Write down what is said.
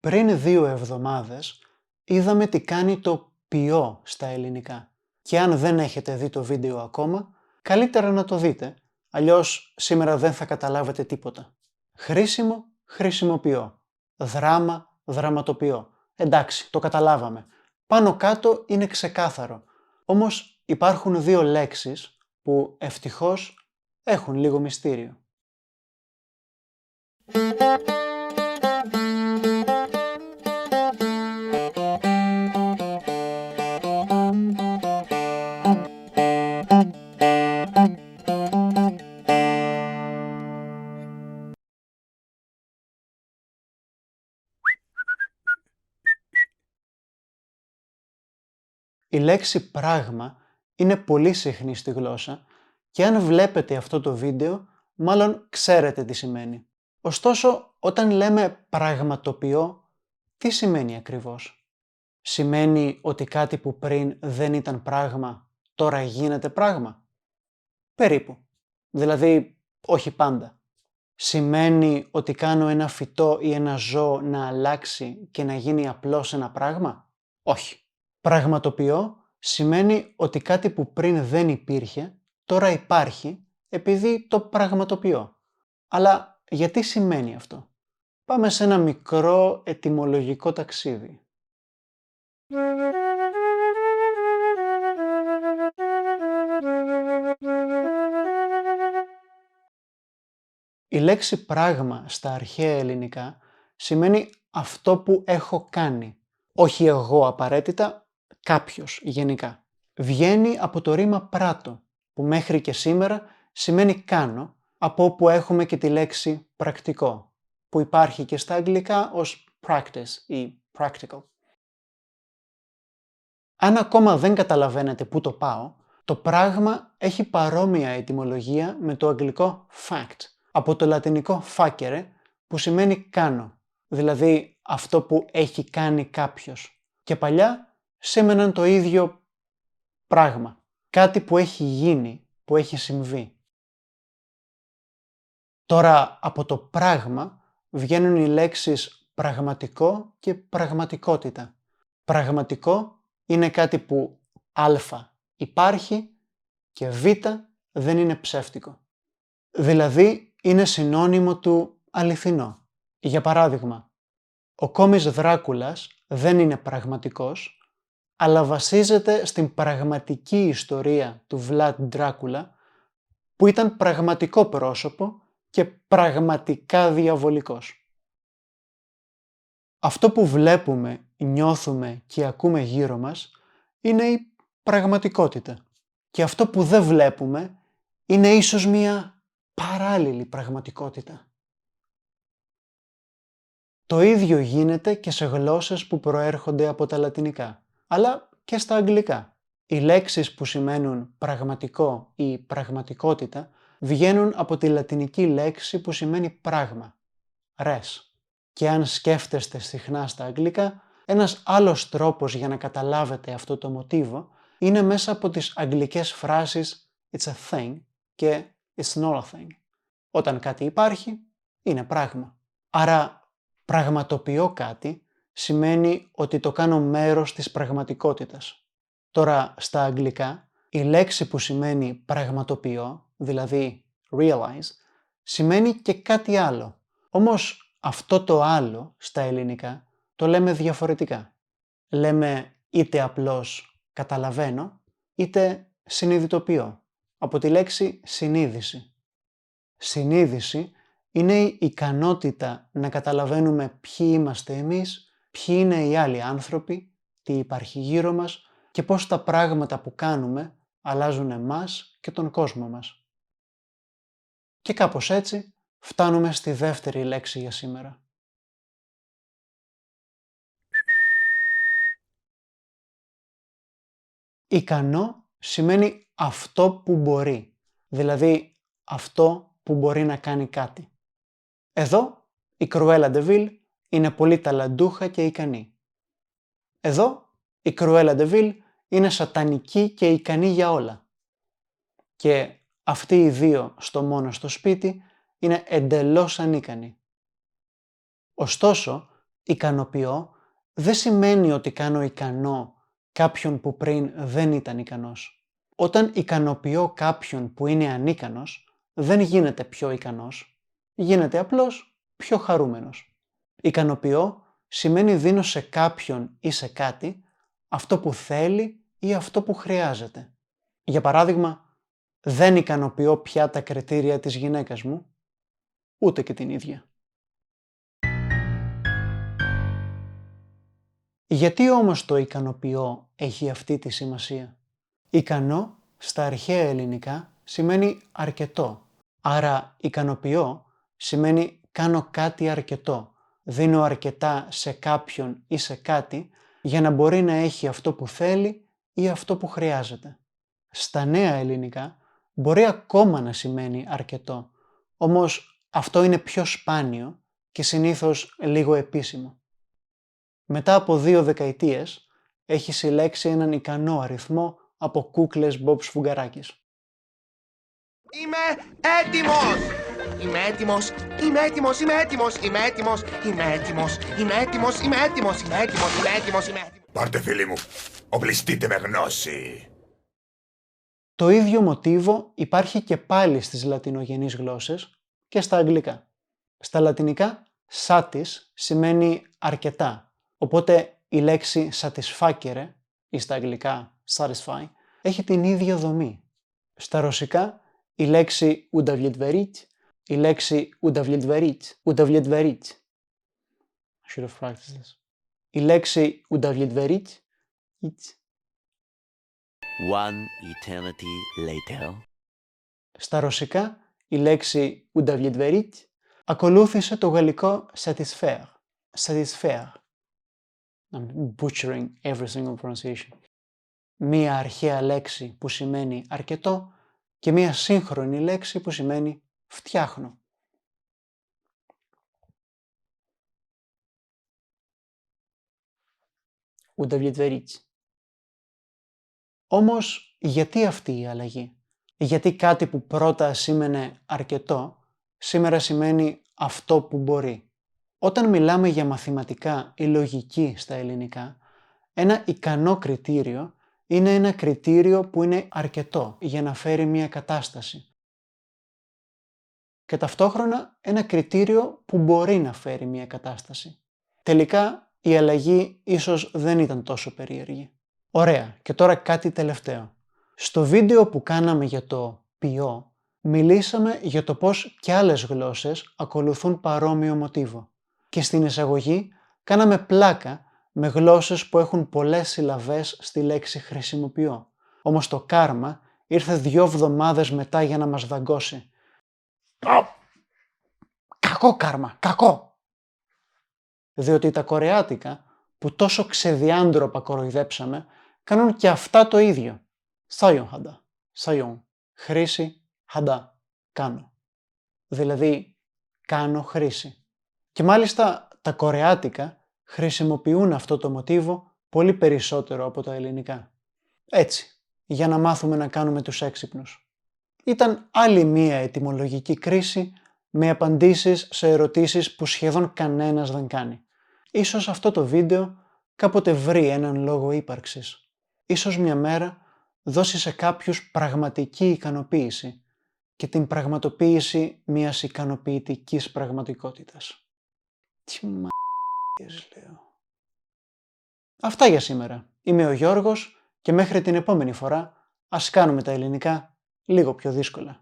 Πριν 2 εβδομάδες είδαμε τι κάνει το ποιό στα ελληνικά. Και αν δεν έχετε δει το βίντεο ακόμα, καλύτερα να το δείτε, αλλιώς σήμερα δεν θα καταλάβετε τίποτα. Χρήσιμο, χρησιμοποιώ. Δράμα, δραματοποιώ. Εντάξει, το καταλάβαμε. Πάνω κάτω είναι ξεκάθαρο. Όμως υπάρχουν 2 λέξεις που ευτυχώς έχουν λίγο μυστήριο. Η λέξη πράγμα είναι πολύ συχνή στη γλώσσα και αν βλέπετε αυτό το βίντεο, μάλλον ξέρετε τι σημαίνει. Ωστόσο, όταν λέμε πραγματοποιώ, τι σημαίνει ακριβώς? Σημαίνει ότι κάτι που πριν δεν ήταν πράγμα, τώρα γίνεται πράγμα? Περίπου. Δηλαδή, όχι πάντα. Σημαίνει ότι κάνω ένα φυτό ή ένα ζώο να αλλάξει και να γίνει απλώς ένα πράγμα? Όχι. Πραγματοποιώ σημαίνει ότι κάτι που πριν δεν υπήρχε, τώρα υπάρχει επειδή το πραγματοποιώ. Αλλά γιατί σημαίνει αυτό? Πάμε σε ένα μικρό ετυμολογικό ταξίδι. Η λέξη πράγμα στα αρχαία ελληνικά σημαίνει αυτό που έχω κάνει. Όχι εγώ απαραίτητα, κάποιος γενικά. Βγαίνει από το ρήμα πράτο, που μέχρι και σήμερα σημαίνει κάνω, από όπου έχουμε και τη λέξη πρακτικό, που υπάρχει και στα αγγλικά ως practice ή practical. Αν ακόμα δεν καταλαβαίνετε πού το πάω, το πράγμα έχει παρόμοια ετυμολογία με το αγγλικό fact, από το λατινικό facere, που σημαίνει κάνω, δηλαδή αυτό που έχει κάνει κάποιος. Και παλιά σήμαιναν το ίδιο πράγμα, κάτι που έχει γίνει, που έχει συμβεί. Τώρα από το πράγμα βγαίνουν οι λέξεις πραγματικό και πραγματικότητα. Πραγματικό είναι κάτι που α υπάρχει και β δεν είναι ψεύτικο. Δηλαδή είναι συνώνυμο του αληθινό. Για παράδειγμα, ο κόμις Δράκουλας δεν είναι πραγματικός, αλλά βασίζεται στην πραγματική ιστορία του Βλάντ Ντράκουλα, που ήταν πραγματικό πρόσωπο και πραγματικά διαβολικός. Αυτό που βλέπουμε, νιώθουμε και ακούμε γύρω μας είναι η πραγματικότητα. Και αυτό που δεν βλέπουμε είναι ίσως μια παράλληλη πραγματικότητα. Το ίδιο γίνεται και σε γλώσσες που προέρχονται από τα λατινικά, αλλά και στα αγγλικά. Οι λέξεις που σημαίνουν πραγματικό ή πραγματικότητα βγαίνουν από τη λατινική λέξη που σημαίνει πράγμα, res. Και αν σκέφτεστε συχνά στα αγγλικά, ένας άλλος τρόπος για να καταλάβετε αυτό το μοτίβο είναι μέσα από τις αγγλικές φράσεις «it's a thing» και «it's not a thing». Όταν κάτι υπάρχει, είναι πράγμα. Άρα, πραγματοποιώ κάτι σημαίνει ότι το κάνω μέρος της πραγματικότητας. Τώρα, στα αγγλικά, η λέξη που σημαίνει πραγματοποιώ, δηλαδή realize, σημαίνει και κάτι άλλο. Όμως, αυτό το άλλο στα ελληνικά το λέμε διαφορετικά. Λέμε είτε απλώς καταλαβαίνω, είτε συνειδητοποιώ, από τη λέξη συνείδηση. Συνείδηση είναι η ικανότητα να καταλαβαίνουμε ποιοι είμαστε εμείς, ποιοι είναι οι άλλοι άνθρωποι, τι υπάρχει γύρω μας και πώς τα πράγματα που κάνουμε αλλάζουν εμάς και τον κόσμο μας. Και κάπως έτσι φτάνουμε στη δεύτερη λέξη για σήμερα. Ικανό σημαίνει αυτό που μπορεί, δηλαδή αυτό που μπορεί να κάνει κάτι. Εδώ η Κρουέλα ντε Βιλ είναι πολύ ταλαντούχα και ικανή. Εδώ η Κρουέλα ντε Βιλ είναι σατανική και ικανή για όλα. Και αυτοί οι δύο στο μόνο στο σπίτι είναι εντελώς ανίκανοι. Ωστόσο, Ικανοποιώ δεν σημαίνει ότι κάνω ικανό κάποιον που πριν δεν ήταν ικανός. Όταν ικανοποιώ κάποιον που είναι ανίκανος, δεν γίνεται πιο ικανός, γίνεται απλώς πιο χαρούμενος. Ικανοποιώ σημαίνει δίνω σε κάποιον ή σε κάτι αυτό που θέλει ή αυτό που χρειάζεται. Για παράδειγμα, δεν ικανοποιώ πια τα κριτήρια της γυναίκας μου, ούτε και την ίδια. Γιατί όμως το ικανοποιώ έχει αυτή τη σημασία? Ικανό στα αρχαία ελληνικά σημαίνει αρκετό. Άρα ικανοποιώ σημαίνει κάνω κάτι αρκετό. Δίνω αρκετά σε κάποιον ή σε κάτι για να μπορεί να έχει αυτό που θέλει ή αυτό που χρειάζεται. Στα νέα ελληνικά μπορεί ακόμα να σημαίνει αρκετό, όμως αυτό είναι πιο σπάνιο και συνήθως λίγο επίσημο. Μετά από 2 δεκαετίες έχει συλλέξει έναν ικανό αριθμό από κούκλες Μπομπ Σφουγγαράκης. Είμαι έτοιμος! Είμαι έτοιμος! Είμαι έτοιμος! Είμαι έτοιμος! Είμαι έτοιμος! Είμαι έτοιμος! Είμαι έτοιμος! Είμαι έτοιμος! Είμαι έτοιμος! Είμαι έτοιμος! Είμαι έτοιμος! Πάρτε φίλοι μου, οπλιστείτε με γνώση. Το ίδιο μοτίβο υπάρχει και πάλι στις λατινογενείς γλώσσες και στα αγγλικά. Στα λατινικά, satis σημαίνει αρκετά, οπότε η λέξη satisfacere ή στα αγγλικά satisfy έχει την ίδια δομή. Στα ρωσικά, η λέξη udavlетворить, η λέξη udavlетворить. I should have practiced this. Η λέξη udavlетворить, One eternity later. Στα ρωσικά, η λέξη udavlетворить ακολούθησε το γαλλικό satisfaire. Satisfaire. I'm butchering every single pronunciation. Μία αρχαία λέξη που σημαίνει αρκετό και μία σύγχρονη λέξη που σημαίνει φτιάχνω. Udavlетворить. Όμως, γιατί αυτή η αλλαγή? Γιατί κάτι που πρώτα σήμαινε αρκετό, σήμερα σημαίνει αυτό που μπορεί. Όταν μιλάμε για μαθηματικά ή λογική στα ελληνικά, ένα ικανό κριτήριο είναι ένα κριτήριο που είναι αρκετό για να φέρει μια κατάσταση. Και ταυτόχρονα ένα κριτήριο που μπορεί να φέρει μια κατάσταση. Τελικά, η αλλαγή ίσως δεν ήταν τόσο περίεργη. Ωραία, και τώρα κάτι τελευταίο. Στο βίντεο που κάναμε για το ποιό, μιλήσαμε για το πώς και άλλες γλώσσες ακολουθούν παρόμοιο μοτίβο. Και στην εισαγωγή κάναμε πλάκα με γλώσσες που έχουν πολλές συλλαβές στη λέξη χρησιμοποιώ. Όμως το κάρμα ήρθε 2 εβδομάδες μετά για να μας δαγκώσει. Κακό κάρμα, κακό! Διότι τα κορεάτικα, που τόσο ξεδιάντροπα κοροϊδέψαμε, κάνουν και αυτά το ίδιο. Σάιον χαντά, σάιον, χρήση, χαντά, κάνω. Δηλαδή, κάνω χρήση. Και μάλιστα τα κορεάτικα χρησιμοποιούν αυτό το μοτίβο πολύ περισσότερο από τα ελληνικά. Έτσι, για να μάθουμε να κάνουμε τους έξυπνους. Ήταν άλλη μία ετυμολογική κρίση με απαντήσεις σε ερωτήσεις που σχεδόν κανένας δεν κάνει. Ίσως αυτό το βίντεο κάποτε βρει έναν λόγο ύπαρξης. Ίσως μια μέρα δώσει σε κάποιους πραγματική ικανοποίηση και την πραγματοποίηση μιας ικανοποιητικής πραγματικότητας. Τι μ***ες λέω. Αυτά για σήμερα. Είμαι ο Γιώργος και μέχρι την επόμενη φορά ας κάνουμε τα ελληνικά λίγο πιο δύσκολα.